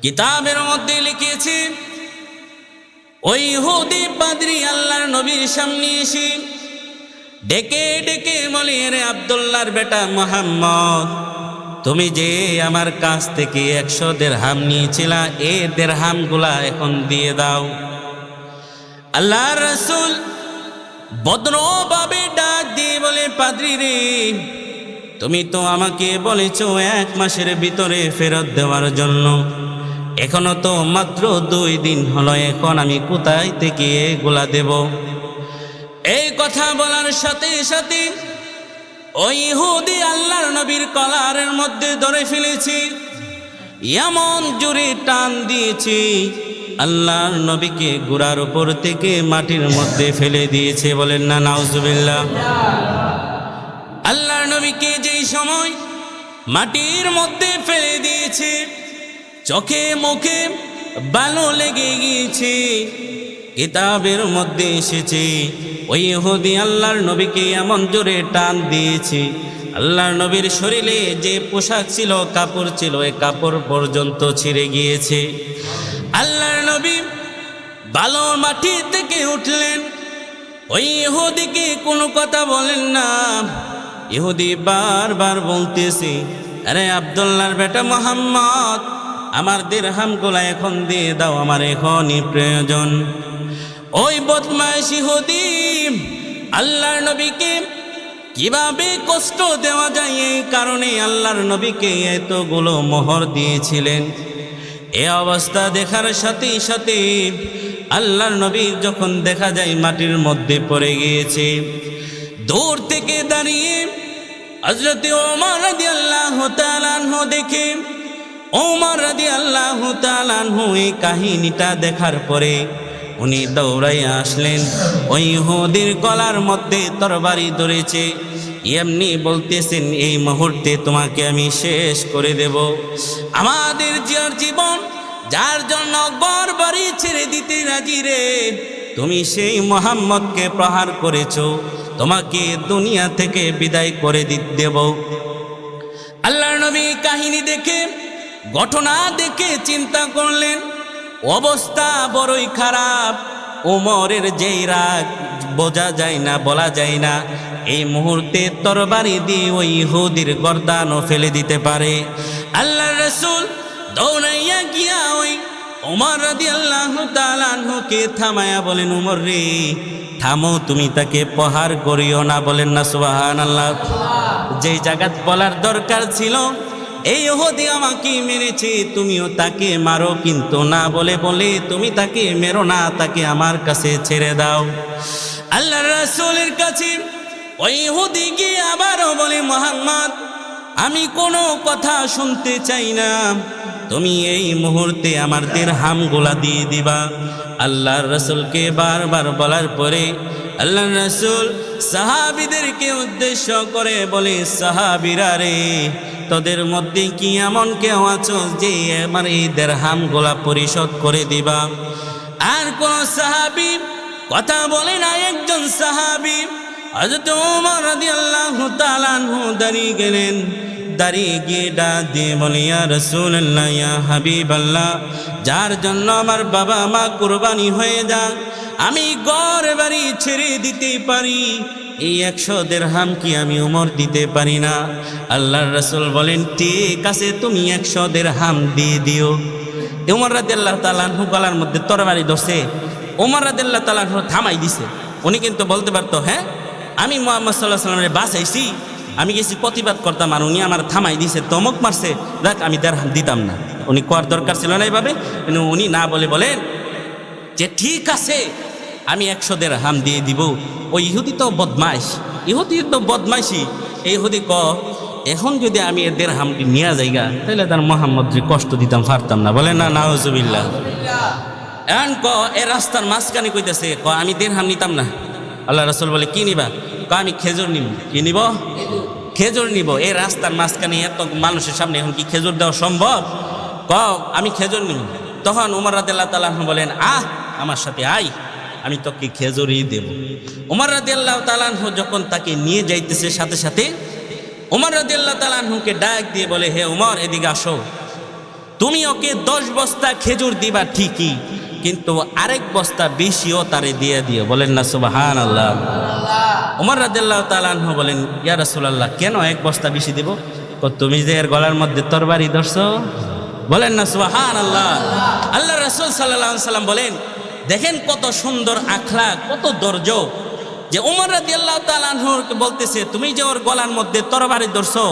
কিতাবের মধ্যে লিখেছে ওই ইহুদি পাদ্রী আল্লাহর নবীর সামনে এসে ডেকে ডেকে বলে, রে আব্দুল্লাহর বেটা মুহাম্মদ, তুমি যে আমার কাছ থেকে 100 দিরহাম নিয়েছিলা, এই দিরহামগুলা এখন দিয়ে দাও। আল্লাহর রাসূল ভদ্রভাবে ডাক দিয়ে বলে, পাদ্রী রে, তুমি তো আমাকে বলেছো 1 মাসের ভিতরে ফেরত দেওয়ার জন্য, এখনো তো মাত্র 2 দিন হলো, এখন আমি কোথায় থেকে এগুলা দেব? এই কথা বলার সাথে সাথে ওই ইহুদি আল্লাহর নবীর কলারের মধ্যে ধরে ফেলেছি, এমন জোরে টান দিয়েছি আল্লাহর নবীকে গোড়ার উপর থেকে মাটির মধ্যে ফেলে দিয়েছে। বলেন না নাউজুবিল্লাহ। আল্লাহর নবীকে যেই সময় মাটির মধ্যে ফেলে দিয়েছে, চোখে মুখে বালু লেগে গিয়েছে। কিতাবের মধ্যে এসেছে ওই ইহুদি আল্লাহর নবীকে এমন জোরে টান দিয়েছে, আল্লাহর নবীর শরীরে যে পোশাক ছিল, কাপড় ছিল, এই কাপড় পর্যন্ত ছিঁড়ে গিয়েছে। আল্লাহর নবী বালুর মাটি থেকে উঠলেন, ওই ইহুদিকে কোনো কথা বলেন না। ইহুদি বারবার বলতেছে, আরে আব্দুল্লাহর বেটা মুহাম্মদ, আমার দিরহামগুলা এখন দিয়ে দাও, আমার এখনই প্রয়োজন। ওই বদমাইশ ইহুদি আল্লাহর নবীকে কিভাবে কষ্ট দেওয়া যায়, এই কারণে আল্লাহর নবীকে এতগুলো মোহর দিয়েছিলেন। এ অবস্থা দেখার সাথে সাথে আল্লাহর নবী যখন দেখা যায় মাটির মধ্যে পড়ে গিয়েছে, দূর থেকে দাঁড়িয়ে হযরত ওমর রাদিয়াল্লাহু তাআলা আনহু দেখে, ওমর রাদিয়াল্লাহু তাআলা আনহু এই কাহিনীটা দেখার পরে উনি দৌড়াইয়া আসলেন, ওই ইহুদির গলার মধ্যে তরবারি ধরেছে, এমনি বলতেছেন, এই মুহূর্তে তোমাকে আমি শেষ করে দেব। আমাদের যার জীবন, যার জন্য ঘর বাড়ি ছেড়ে দিতে রাজি রে, তুমি সেই মুহাম্মদকে প্রহার করেছো, তোমাকে দুনিয়া থেকে বিদায় করে দেব। আল্লাহর নবী কাহিনী দেখে, ঘটনা দেখে চিন্তা করলেন, অবস্থা বড়ই খারাপ। ওমরের যেই রাগ বোঝা যায় না, বলা যায় না, এই মুহূর্তে তরবারি দিয়ে ওই ইহুদির গর্দানও ফেলে দিতে পারে। আল্লাহর রাসূল দৌড়াইয়া গিয়া ওই ওমর রাদিয়াল্লাহু তাআলা আনহুকে থামায়া বলেন, ওমর রে, থামো, তুমি তাকে প্রহার করিও না। বলেন না সুবহানাল্লাহ। যেই জায়গাত বলার দরকার ছিল, এই ইহুদি আমাকে মেরেছে, তুমিও তাকে মারো, কিন্তু না বলে বলে তুমি তাকে মেরো না, তাকে আমার কাছে ছেড়ে দাও। আল্লাহর রাসূলের কাছে ওই ইহুদি গিয়ে আবারও বলে, মুহাম্মদ, আমি কোনো কথা শুনতে চাই না, তুমি এই মুহূর্তে আমার দিরহামগুলা দিয়ে দিবা। আল্লাহর রাসূলকে বারবার বলার পরে আল্লাহর রাসূল সাহাবীদেরকে উদ্দেশ্য করে বলে, সাহাবীরা রে, তোদের মধ্যে কি এমন কেউ আছো যে আমার এই দিরহামগুলা পরিশোধ করে দিবা? আর কোন সাহাবী কথা বলে না। একজন সাহাবী হযরত ওমর রাদিয়াল্লাহু তাআলা আনহু দাঁড়িয়ে গেলেন, দাঁড়িয়ে গিয়ে ডাক দিয়ে বলে, ইয়া রাসূলুল্লাহ, ইয়া হাবিবাল্লাহ, যার জন্য আমার বাবা মা কুরবানি হয়ে যান, আমি ঘর বাড়ি ছেড়ে দিতে পারি, এই 100 দিরহাম কি আমি ওমর দিতে পারি না? আল্লাহর রাসূল বলেন, ঠিক আছে, তুমি 100 দিরহাম দিয়ে দিও। ওমর রাদিয়াল্লাহু তাআলা আনহু গলার মধ্যে তরবারি ধরছে, ওমর রাদিয়াল্লাহু তাআলা আনহু থামাই দিছে। উনি কিন্তু বলতে পারতো, হ্যাঁ, আমি মুহাম্মদ সাল্লাল্লাহু আলাইহি ওয়াসাল্লামের বাঁচাইছি, আমি গেছি প্রতিবাদ করতাম, আর উনি আমার থামাই দিছে, ধমক মারছে, দেখ আমি দিরহাম দিতাম না। উনি কোয়ার দরকার ছিল না এইভাবে, কিন্তু উনি না বলে বলেন যে ঠিক আছে, আমি 100 দিরহাম দিয়ে দিব। ওই ইহুদি তো বদমাইশ, ইহুদি তো বদমাইশি। এই ইহুদি এখন যদি আমি এর দিরহামটি নিয়ে যাইগা, তাহলে তার মুহাম্মদকে কষ্ট দিতাম পারতাম না। বলে না নাউজুবিল্লাহ। এখন এ রাস্তার মাঝখানে কইতেছে, আমি দিরহাম নিতাম না। আল্লাহ রাসূল বলে, কি নিবা? আমি খেজুর নিব। কি নিব? খেজুর নিব। এই রাস্তার মাঝখানে এত মানুষের সামনে এখন কি খেজুর দেওয়া সম্ভব? আমি খেজুর নিব। তখন ওমর রাদিয়াল্লাহু তাআলা বলেন, আমার সাথে আয়, আমি তোকে খেজুরই দেব। ওমর রাদিয়াল্লাহু তাআলা যখন তাকে নিয়ে যাইতেছে, সাথে সাথে ওমর রাদিয়াল্লাহু তাআলা ডাক দিয়ে বলে, হে ওমর, এদিকে আসো। তুমি ওকে 10 বস্তা খেজুর দিবা ঠিকই, কিন্তু আরেক বস্তা বেশিও তারে দিয়ে দিও। বলেন না সুবহানাল্লাহ। ওমর রাদিয়াল্লাহু তাআলা আনহু বলেন, ইয়া রাসূলুল্লাহ, কেন এক বস্তা বেশি দিব? তুমি যে এর গলার মধ্যে তরবারি ধরছো। বলেন না সুবহানাল্লাহ। আল্লাহ রাসূল সাল্লাল্লাহু আলাইহি সাল্লাম বলেন, দেখেন কত সুন্দর আখলাক, কত দর্জ, যে ওমর রাদিয়াল্লাহু তাআলা আনহুকে বলতেছে, তুমি যে ওর গলার মধ্যে তরবারি ধরছো,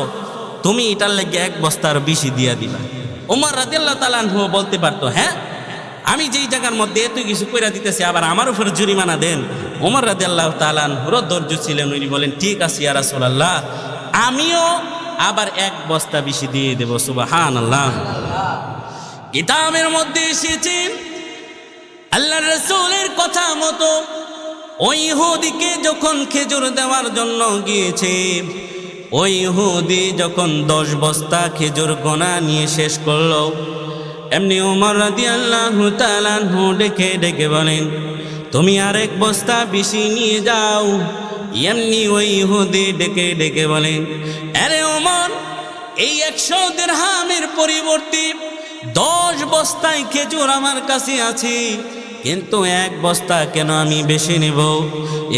তুমি এটার লেগে এক বস্তার বেশি দিয়া দিবা। ওমর রাদিয়াল্লাহু তাআলা আনহু বলতে পারতো, হ্যাঁ, আমি যেই জায়গার মধ্যে এত কিছু কইরা দিতেছি, আবার আমার উপর জরিমানা দেন। ওমর রাদিয়াল্লাহু তাআলা আনহুর ধৈর্য ছিলেন, উনি বলেন, ঠিক আছে ইয়া রাসূলুল্লাহ, আমিও আবার এক বস্তা বেশি দিয়ে দেব। সুবহানাল্লাহ। কিতাবের মধ্যে এসেছে, আল্লাহর রাসূলের কথা মতো ওই ইহুদিকে যখন খেজুর দেওয়ার জন্য গিয়েছে, ওই ইহুদি যখন 10 বস্তা খেজুর গোনা নিয়ে শেষ করলো, এমনি ওমর রাদিয়াল্লাহু তাআলা আনহু ডেকে ডেকে বলেন, তুমি আরেক বস্তা বেশি নিয়ে যাও। এমনি ওই ইহুদি ডেকে ডেকে বলেন, আরে ওমর, এই 100 দিরহামের পরিবর্তে 10 বস্তায় খেজুর আমার কাছে আছে, কিন্তু এক বস্তা কেন আমি বেশি নেব?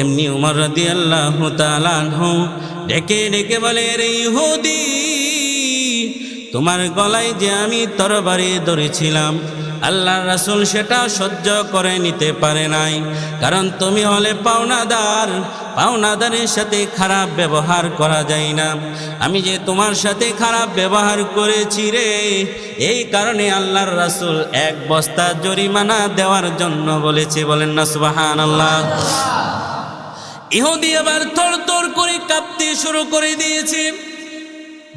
এমনি ওমর রাদিয়াল্লাহু তাআলা আনহু ডেকে ডেকে বলে, রে ইহুদি, তোমার গলায় যে আমি তরবারি ধরেছিলাম, আল্লাহর রাসূল সেটা সহ্য করে নিতে পারে নাই, কারণ তুমি হলে পাওনাদার, পাওনাদারের সাথে খারাপ ব্যবহার করা যায় না। আমি যে তোমার সাথে খারাপ ব্যবহার করেছি রে, এই কারণে আল্লাহর রাসূল এক বস্তা জরিমানা দেওয়ার জন্য বলেছে। বলেন না সুবহানাল্লাহ। ইহুদি আবার থরথর করে কাঁপতে শুরু করে দিয়েছে,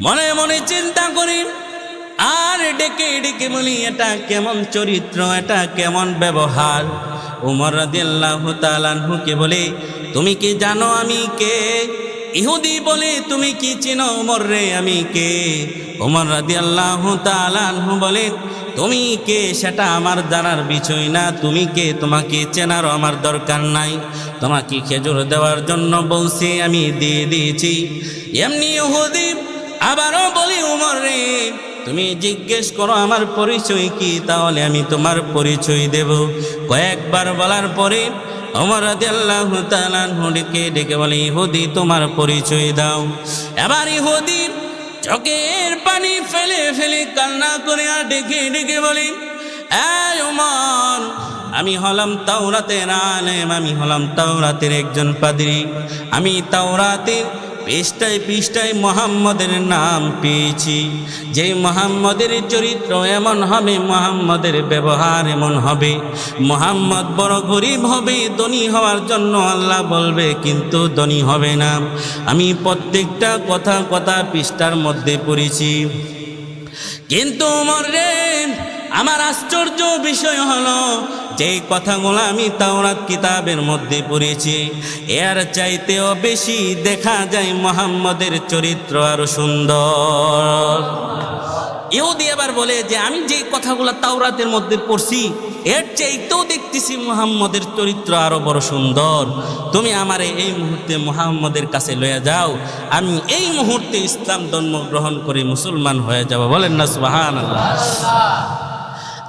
মনে মনে চিন্তা করি আর ডেকে ডেকে বলি, এটা কেমন চরিত্র, এটা কেমন ব্যবহার। ওমর রাদিয়াল্লাহু তাআলা আনহুকে বলে, তুমি কি জানো আমি কে? ইহুদি বলে, তুমি কি চেনো ওমর রে, আমি কে? ওমর রাদিয়াল্লাহু তাআলা আনহু বলে, তুমি কে সেটা আমার জানার বিষয় না, তুমি কে তোমাকে চেনারও আমার দরকার নাই, তোমাকে খেজুর দেওয়ার জন্য বলছি, আমি দিয়ে দিয়েছি। এমনি ইহুদি আবারও বলি, ওমর রে, তুমি জিজ্ঞেস করো আমার পরিচয় কি, তাহলে আমি তোমার পরিচয় দেব। কয়েকবার বলার পরে ওমর রাদিয়াল্লাহু তাআলা আনহু ডেকে ডেকে বলে, ইহুদি, তোমার পরিচয় দাও। এবার ইহুদি চোখের পানি ফেলে ফেলে কান্না করে আর ডেকে ডেকে বলে, এই ওমর, আমি হলাম তাওরাতের আলেম, আমি হলাম তাওরাতের একজন পাদ্রী, আমি তাওরাতের পৃষ্ঠায় পৃষ্ঠায় মুহাম্মদের নাম পেয়েছি। যে মুহাম্মদের চরিত্র এমন হবে, মুহাম্মদের ব্যবহার এমন হবে, মুহাম্মদ বড় গরিব হবে, ধনী হওয়ার জন্য আল্লাহ বলবে, কিন্তু ধনী হবে না। আমি প্রত্যেকটা কথা কথা পৃষ্ঠার মধ্যে পড়েছি। কিন্তু ওমর রে, আমার আশ্চর্য বিষয় হলো, যেই কথাগুলো আমি তাওরাত কিতাবের মধ্যে পড়েছি, এর চাইতেও বেশি দেখা যায় মুহাম্মদের চরিত্র আরো সুন্দর। ইহুদি আবার বলে যে, আমি যে কথাগুলো তাওরাতের মধ্যে পড়ছি, এর চাইতেও দেখতেছি মুহাম্মদের চরিত্র আরো বড় সুন্দর। তুমি আমারে এই মুহূর্তে মুহাম্মদের কাছে লয়ে যাও, আমি এই মুহূর্তে ইসলাম ধর্ম গ্রহণ করে মুসলমান হয়ে যাব। বলেন না সুবহানাল্লাহ।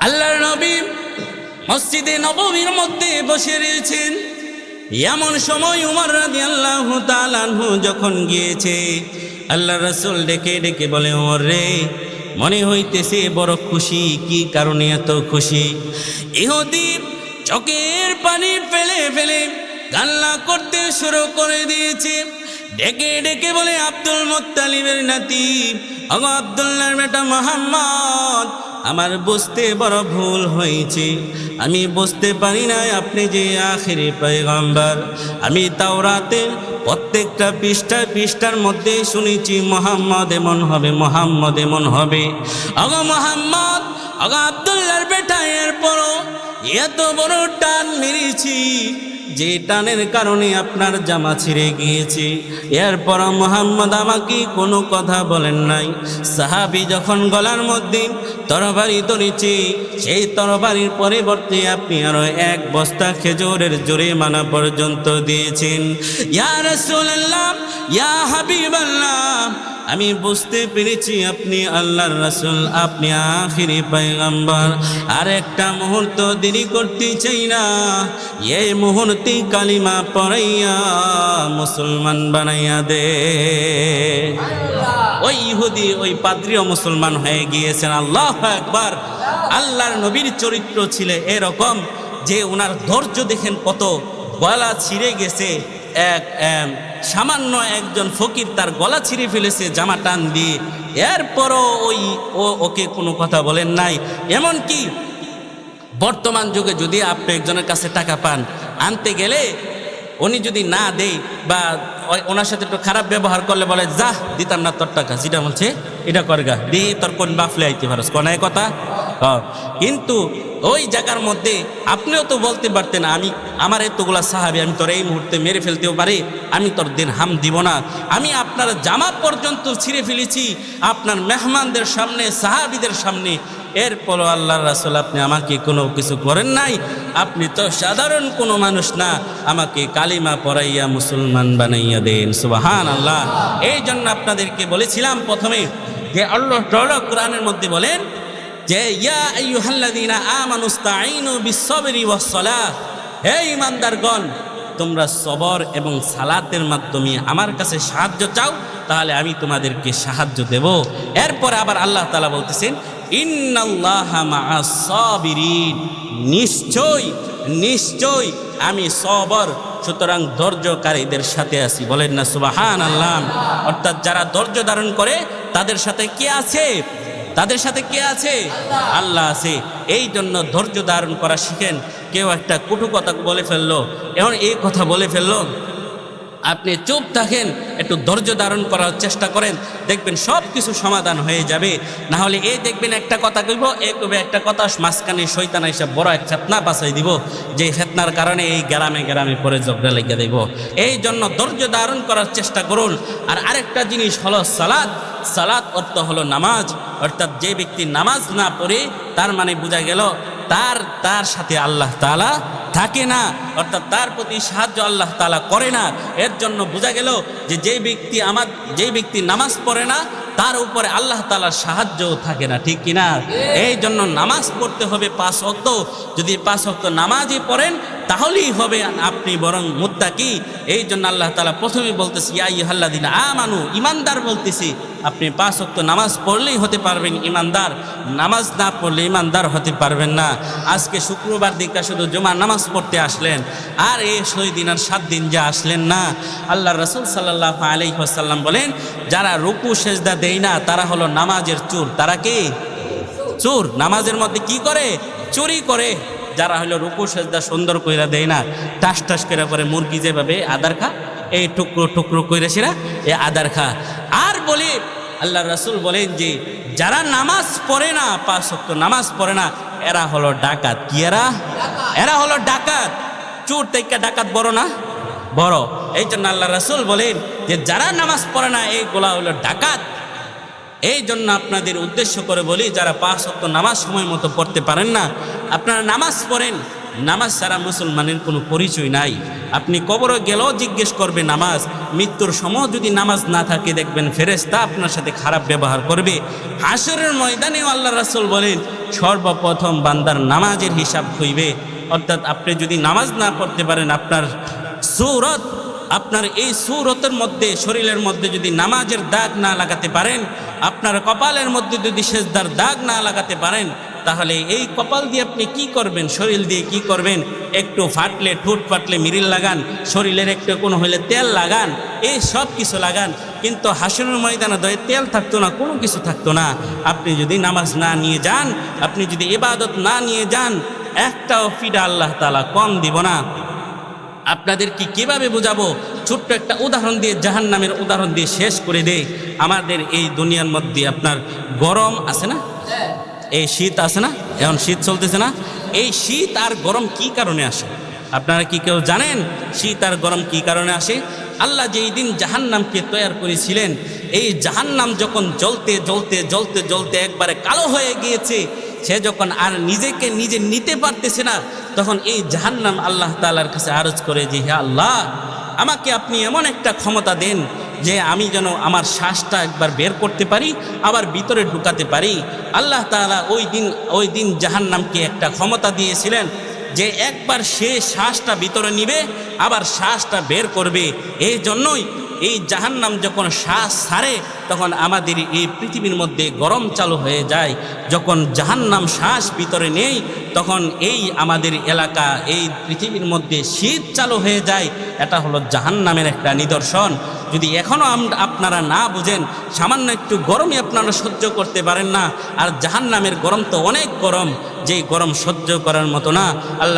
আল্লাহর নবী মসজিদে নববীর মধ্যে বসে রয়েছেন, এমন সময় ওমর রাদিয়াল্লাহু তাআলা আনহু যখন গিয়েছে, আল্লাহর রাসূল ডেকে ডেকে বলে, ওমর রে, মনে হইতেছে বড় খুশি, কি কারণে এত খুশি? ইহুদি চোখের পানি ফেলে ফেলে কান্না করতে শুরু করে দিয়েছে, ডেকে ডেকে বলে, আব্দুল মুত্তালিবের নাতি, ওগো আব্দুল্লাহর বেটা মুহাম্মদ, আমার বুঝতে বড় ভুল হয়েছে, আমি বুঝতে পারি না আপনি যে আখিরি পয়গম্বর। আমি তাওরাতের প্রত্যেকটা পৃষ্ঠার মধ্যে শুনেছি মুহাম্মদ এমন হবে, মুহাম্মদ এমন হবে। ওগো মুহাম্মদ, ওগো আব্দুল্লাহর বেটা, এরপরও এত বড় টান মেরেছি যে টানের কারণে আপনার জামা ছিঁড়ে গিয়েছে, এরপর মুহাম্মদ আমাকে কোনো কথা বলেন নাই। সাহাবী যখন গলার মধ্যে তরবারি ধরেছে, সেই তরবারির পরিবর্তে আপনি আরো এক বস্তা খেজুরের জরিমানা পর্যন্ত দিয়েছেন। ইয়া রাসূলুল্লাহ, ইয়া হাবিবাল্লাহ, আমি বুঝতে পেরেছি আপনি আল্লাহর রাসূল, আপনি আখিরি পয়গম্বর। আর একটা মুহূর্ত দেরি করতে চাই না, এই মুহূর্তে কালিমা পড়াইয়া মুসলমান বানাইয়া দে। ওই ইহুদি ওই পাদ্রীও মুসলমান হয়ে গিয়েছেন। আল্লাহু আকবার। আল্লাহর নবীর চরিত্র ছিল এরকম যে ওনার ধৈর্য দেখেন কত, গলা ছিঁড়ে গেছে, সামান্য একজন ফকির তার গলা ছিঁড়ে ফেলেছে জামা টান দিয়ে, এরপরও ওকে কোনো কথা বলেন নাই। এমনকি বর্তমান যুগে যদি আপনি একজনের কাছে টাকা পান, আনতে গেলে উনি যদি না দেয় বা ওনার সাথে একটু খারাপ ব্যবহার করলে বলে, যা দিতাম না তোর টাকা, যেটা বলছে এটা করগা দিয়ে তোর কোন বাফলে আইতে পারস কোনায় কথা। কিন্তু ওই জায়গার মধ্যে আপনিও তো বলতে পারতেন, আমার এতগুলা সাহাবী, আমি তোর এই মুহূর্তে মেরে ফেলতেও পারি, আমি তোর দিন হাম দিব না। আমি আপনার জামা পর্যন্ত ছিঁড়ে ফেলেছি আপনার মেহমানদের সামনে, সাহাবীদের সামনে, এরপরও আল্লাহর রাসূল আপনি আমাকে কোনো কিছু করেন নাই। আপনি তো সাধারণ কোনো মানুষ না, আমাকে কালিমা পড়াইয়া মুসলমান বানাইয়া দেন। সুবহানাল্লাহ। এই জন্য আপনাদেরকে বলেছিলাম প্রথমে যে আল্লাহ তাআলা কোরআনের মধ্যে বলেন যে ইয়া আইয়ুহাল্লাযীনা আমানুস্তাঈনু বিস-সাবরি ওয়াস-সালাহ, হে ঈমানদারগণ তোমরা সবর এবং সালাতের মাধ্যমে আমার কাছে সাহায্য চাও, তাহলে আমি তোমাদেরকে সাহায্য দেব। এরপর আবার আল্লাহ তাআলা বলতেছেন ইন্নাল্লাহা মা'আস সাবিরিন, নিশ্চয় নিশ্চয় আমি সবর, সুতরাং ধৈর্যকারীদের সাথে আছি। বলেন না সুবহানাল্লাহ। অর্থাৎ যারা ধৈর্য ধারণ করে তাদের সাথে কে আছে? তাদের সাথে কে আছে? আল্লাহ আছে। এই জন্য ধৈর্য ধারণ করা শিখেন। কেউ একটা কটু কথা বলে ফেললো, এখন এই কথা বলে ফেললো, আপনি চুপ থাকেন, একটু ধৈর্য ধারণ করার চেষ্টা করেন, দেখবেন সব কিছু সমাধান হয়ে যাবে। না হলে এই দেখবেন একটা কথা কইব, কবে একটা কথা, মাঝখানে শয়তান এসে বড় এক ফেতনা বাঁচাই দিব, যে ফেতনার কারণে এই গ্রামে গ্রামে পরে ঝগড়া লেগে দেব। এই জন্য ধৈর্য ধারণ করার চেষ্টা করুন। আর আরেকটা জিনিস হলো সালাত। সালাত অর্থ হলো নামাজ। অর্থাৎ যে ব্যক্তি নামাজ না পড়ে, তার মানে বোঝা গেল তার সাথে আল্লাহ তাআলা থাকে না, অর্থাৎ তার প্রতি সাহায্য আল্লাহ তাআলা করে না। এর জন্য বোঝা গেল যে যে ব্যক্তি নামাজ পড়ে না, তার উপরে আল্লাহ তাআলার সাহায্যও থাকে না, ঠিক কিনা? এই জন্য নামাজ পড়তে হবে 5 ওয়াক্ত। যদি 5 ওয়াক্ত নামাজই পড়েন তাহলেই হবে আপনি বরং মুত্তাকি। এই জন্য আল্লাহ তাআলা প্রথমে বলতেছি ইয়া আইয়ুহাল্লাযীনা আমানু, ঈমানদার বলতেছি। আপনি 5 ওয়াক্ত নামাজ পড়লেই হতে পারবেন ঈমানদার, নামাজ না পড়লে ঈমানদার হতে পারবেন না। আজকে শুক্রবার দিনটা শুধু জুমার নামাজ পড়তে আসলেন, আর এই 6 দিন আর 7 দিন যে আসলেন না। আল্লাহর রাসূল সাল্লাল্লাহু আলাইহি ওয়াসাল্লাম বলেন, যারা রুকু সেজদা দেয় না তারা হলো নামাজের চোর। তারা কি চোর? নামাজের মধ্যে কি করে? চুরি করে। যারা হলো রুকু সেজদা সুন্দর কইরা দেয় না, টাস টাস করে মুরগি যেভাবে আদার খা, এই টুকরো টুকরো কইরা সেরা এই আদার খা। আর বলি আল্লাহর রাসূল বলেন যে যারা নামাজ পড়ে না, 5 ওয়াক্ত নামাজ পড়ে না, এরা হলো ডাকাত। কি এরা হলো ডাকাত। চোর থেকে ডাকাত বড় না? বড়। এই জন্য আল্লাহর রাসূল বলেন যে যারা নামাজ পড়ে না এইগুলা হলো ডাকাত। এই জন্য আপনাদের উদ্দেশ্য করে বলি, যারা 5 ওয়াক্ত নামাজ সময় মতো পড়তে পারেন না, আপনারা নামাজ পড়েন। নামাজ ছাড়া মুসলমানের কোনো পরিচয় নাই। আপনি কবরে গেলেও জিজ্ঞেস করবে নামাজ, মৃত্যুর সময় যদি নামাজ না থাকে দেখবেন ফেরেশতা আপনার সাথে খারাপ ব্যবহার করবে। হাসরের ময়দানেও আল্লাহর রাসূল বলেন সর্বপ্রথম বান্দার নামাজের হিসাব হইবে। অর্থাৎ আপনি যদি নামাজ না পড়তে পারেন, আপনার এই সূরতের মধ্যে, শরীরের মধ্যে যদি নামাজের দাগ না লাগাতে পারেন, আপনার কপালের মধ্যে যদি সেজদার দাগ না লাগাতে পারেন, তাহলে এই কপাল দিয়ে আপনি কি করবেন? শরীর দিয়ে কি করবেন? একটু ফাটলে, ঠোঁট ফাটলে মিরিল লাগান, শরীরের একটু কোনো হলে তেল লাগান, এই সব কিছু লাগান। কিন্তু হাসরের ময়দানে দয়ে তেল থাকতো না, কোনো কিছু থাকতো না। আপনি যদি নামাজ না নিয়ে যান, আপনি যদি ইবাদত না নিয়ে যান, একটাও ফিডা আল্লাহ তাআলা কম দিব না। আপনাদেরকে কিভাবে বোঝাবো? ছোট্ট একটা উদাহরণ দিয়ে, জাহান্নামের উদাহরণ দিয়ে শেষ করে দেই। আমাদের এই দুনিয়ার মধ্যে আপনার গরম আছে না, এই শীত আছে না, এখন শীত চলতেছে না, এই শীত আর গরম কি কারণে আসে? আপনারা কি কেউ জানেন শীত আর গরম কি কারণে আসে? আল্লাহ যেই দিন জাহান্নামকে তৈরি করেছিলেন, এই জাহান্নাম যখন জ্বলতে জ্বলতে জ্বলতে জ্বলতে একবারে কালো হয়ে গিয়েছে, সে যখন আর নিজেকে নিজে নিতে পারতেছে না, তখন এই জাহান্নাম আল্লাহ তাআলার কাছে আরজ করে যে হে আল্লাহ, আমাকে আপনি এমন একটা ক্ষমতা দেন যে আমি যেন আমার শ্বাসটা একবার বের করতে পারি, আবার ভিতরে ঢুকাতে পারি। আল্লাহ তাআলা ওই দিন জাহান্নামকে একটা ক্ষমতা দিয়েছিলেন যে একবার সে শ্বাসটা ভিতরে নিবে, আবার শ্বাসটা বের করবে। এই জন্যই এই জাহান্নাম যখন শ্বাস ছাড়ে তখন আমাদের এই পৃথিবীর মধ্যে গরম চালু হয়ে যায়। যখন জাহান্নাম শ্বাস ভিতরে নেই তখন এই আমাদের এলাকা, এই পৃথিবীর মধ্যে শীত চালু হয়ে যায়। এটা হলো জাহান্নামের একটা নিদর্শন। যদি এখনও আপনারা না বুঝেন, সামান্য একটু গরমই আপনারা সহ্য করতে পারেন না, আর জাহান্নামের গরম তো অনেক গরম, যেই গরম সহ্য করার মতো না। আল্লাহ